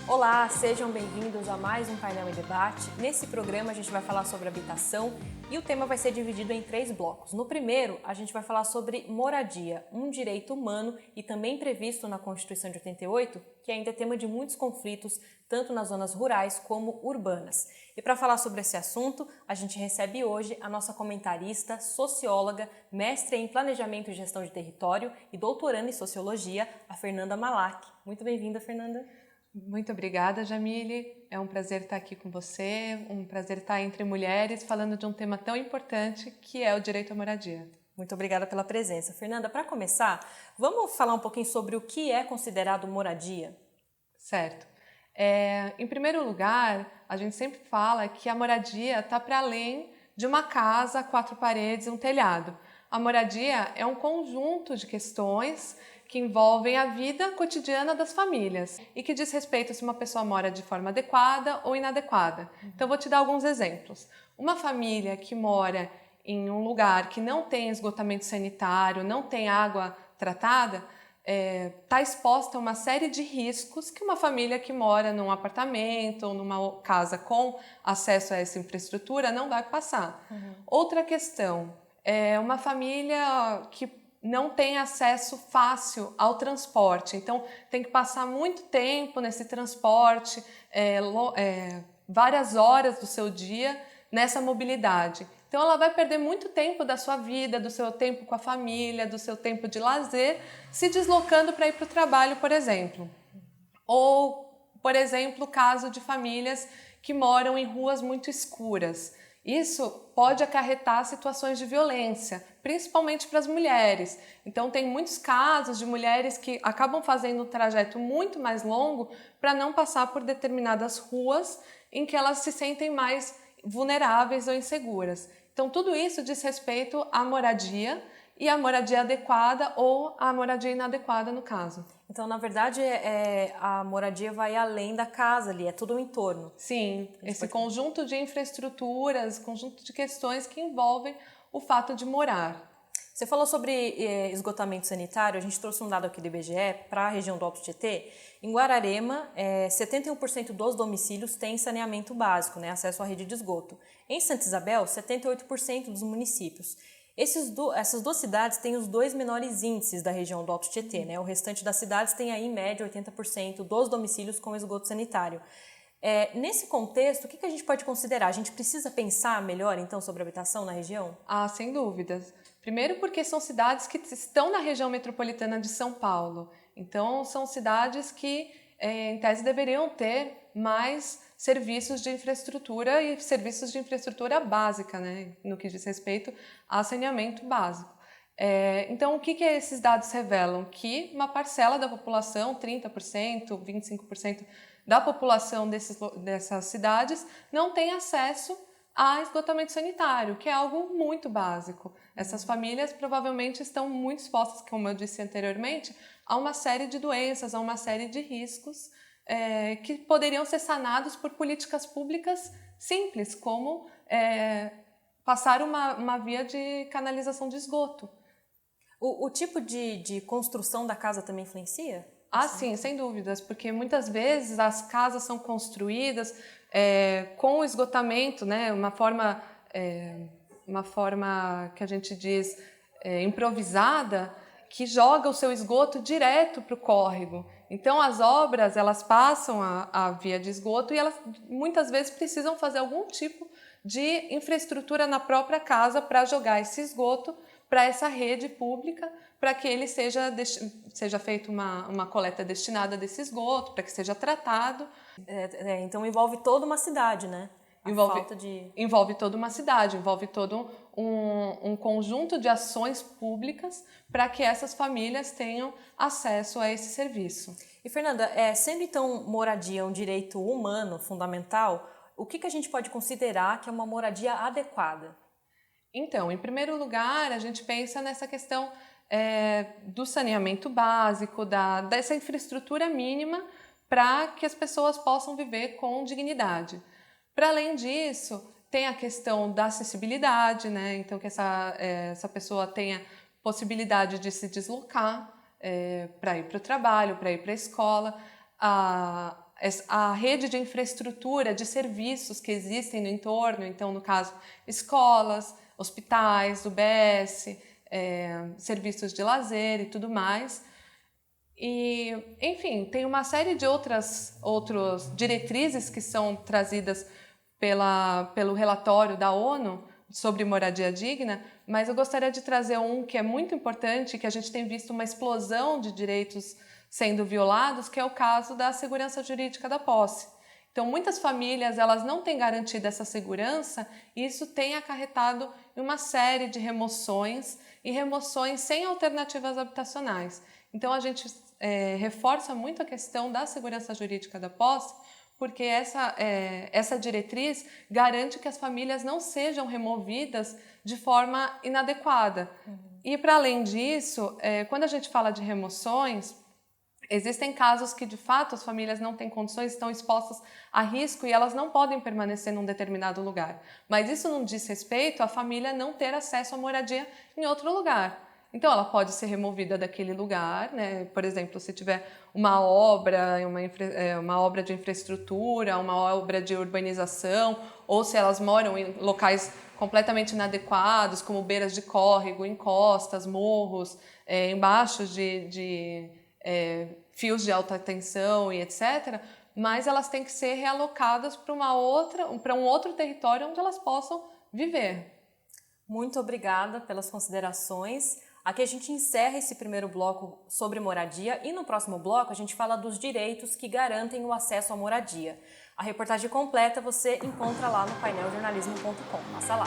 Olá, sejam bem-vindos a mais um painel em debate. Nesse programa a gente vai falar sobre habitação e o tema vai ser dividido em 3 blocos. No primeiro, a gente vai falar sobre moradia, um direito humano e também previsto na Constituição de 88, que ainda é tema de muitos conflitos, tanto nas zonas rurais como urbanas. E para falar sobre esse assunto, a gente recebe hoje a nossa comentarista, socióloga, mestre em Planejamento e Gestão de Território e doutoranda em Sociologia, a Fernanda Malak. Muito bem-vinda, Fernanda. Muito obrigada, Jamile. É um prazer estar aqui com você, um prazer estar entre mulheres falando de um tema tão importante que é o direito à moradia. Muito obrigada pela presença. Fernanda, para começar, vamos falar um pouquinho sobre o que é considerado moradia? Certo. Em primeiro lugar, a gente sempre fala que a moradia está para além de uma casa, 4 paredes e um telhado. A moradia é um conjunto de questões que envolvem a vida cotidiana das famílias e que diz respeito se uma pessoa mora de forma adequada ou inadequada. Então, vou te dar alguns exemplos. Uma família que mora em um lugar que não tem esgotamento sanitário, não tem água tratada, está exposta a uma série de riscos que uma família que mora num apartamento ou numa casa com acesso a essa infraestrutura não vai passar. Outra questão é uma família que não tem acesso fácil ao transporte, então tem que passar muito tempo nesse transporte, várias horas do seu dia nessa mobilidade. Então ela vai perder muito tempo da sua vida, do seu tempo com a família, do seu tempo de lazer, se deslocando para ir para o trabalho, por exemplo. Ou, por exemplo, o caso de famílias que moram em ruas muito escuras. Isso pode acarretar situações de violência, principalmente para as mulheres. Então, tem muitos casos de mulheres que acabam fazendo um trajeto muito mais longo para não passar por determinadas ruas em que elas se sentem mais vulneráveis ou inseguras. Então, tudo isso diz respeito à moradia e à moradia adequada ou à moradia inadequada, no caso. Então, na verdade, a moradia vai além da casa ali, é todo o entorno. Sim, esse conjunto de infraestruturas, conjunto de questões que envolvem o fato de morar. Você falou sobre esgotamento sanitário, a gente trouxe um dado aqui do IBGE para a região do Alto Tietê. Em Guararema, 71% dos domicílios têm saneamento básico, né, acesso à rede de esgoto. Em Santa Isabel, 78% dos municípios. Essas duas cidades têm os 2 menores índices da região do Alto Tietê, né? O restante das cidades tem aí, em média, 80% dos domicílios com esgoto sanitário. Nesse contexto, o que a gente pode considerar? A gente precisa pensar melhor, então, sobre a habitação na região? Ah, sem dúvidas. Primeiro porque são cidades que estão na região metropolitana de São Paulo. Então, são cidades que, em tese, deveriam ter mais serviços de infraestrutura e serviços de infraestrutura básica, né, no que diz respeito a saneamento básico. Então, o que esses dados revelam? Que uma parcela da população, 30%, 25% da população dessas cidades, não tem acesso a esgotamento sanitário, que é algo muito básico. Essas famílias provavelmente estão muito expostas, como eu disse anteriormente, a uma série de doenças, a uma série de riscos que poderiam ser sanados por políticas públicas simples, como passar uma via de canalização de esgoto. O tipo de construção da casa também influencia? Ah, sim, sem dúvidas, porque muitas vezes as casas são construídas com o esgotamento, né, uma forma que a gente diz improvisada, que joga o seu esgoto direto para o córrego. Então, as obras, elas passam a via de esgoto e elas muitas vezes precisam fazer algum tipo de infraestrutura na própria casa para jogar esse esgoto para essa rede pública, para que ele seja feita uma coleta destinada desse esgoto, para que seja tratado. Então envolve toda uma cidade, né? Envolve toda uma cidade, envolve todo um conjunto de ações públicas para que essas famílias tenham acesso a esse serviço. E Fernanda, sendo então moradia um direito humano fundamental, o que a gente pode considerar que é uma moradia adequada? Então, em primeiro lugar, a gente pensa nessa questão do saneamento básico, dessa infraestrutura mínima para que as pessoas possam viver com dignidade. Para além disso, tem a questão da acessibilidade, né? Então que essa pessoa tenha possibilidade de se deslocar para ir para o trabalho, para ir para a escola. a rede de infraestrutura, de serviços que existem no entorno, então, no caso, escolas, hospitais, UBS, serviços de lazer e tudo mais. E, enfim, tem uma série de outras diretrizes que são trazidas pelo relatório da ONU sobre moradia digna, mas eu gostaria de trazer um que é muito importante, que a gente tem visto uma explosão de direitos sendo violados, que é o caso da segurança jurídica da posse. Então, muitas famílias elas não têm garantida essa segurança e isso tem acarretado em uma série de remoções e remoções sem alternativas habitacionais. Então, a gente reforça muito a questão da segurança jurídica da posse, porque essa diretriz garante que as famílias não sejam removidas de forma inadequada. E, para além disso, quando a gente fala de remoções, existem casos que, de fato, as famílias não têm condições, estão expostas a risco e elas não podem permanecer num determinado lugar. Mas isso não diz respeito à família não ter acesso à moradia em outro lugar. Então, ela pode ser removida daquele lugar, né? Por exemplo, se tiver uma obra de infraestrutura, uma obra de urbanização, ou se elas moram em locais completamente inadequados, como beiras de córrego, encostas, morros, embaixo de fios de alta tensão e etc., mas elas têm que ser realocadas para um outro território onde elas possam viver. Muito obrigada pelas considerações. Aqui a gente encerra esse primeiro bloco sobre moradia e no próximo bloco a gente fala dos direitos que garantem o acesso à moradia. A reportagem completa você encontra lá no paineljornalismo.com. Passa lá!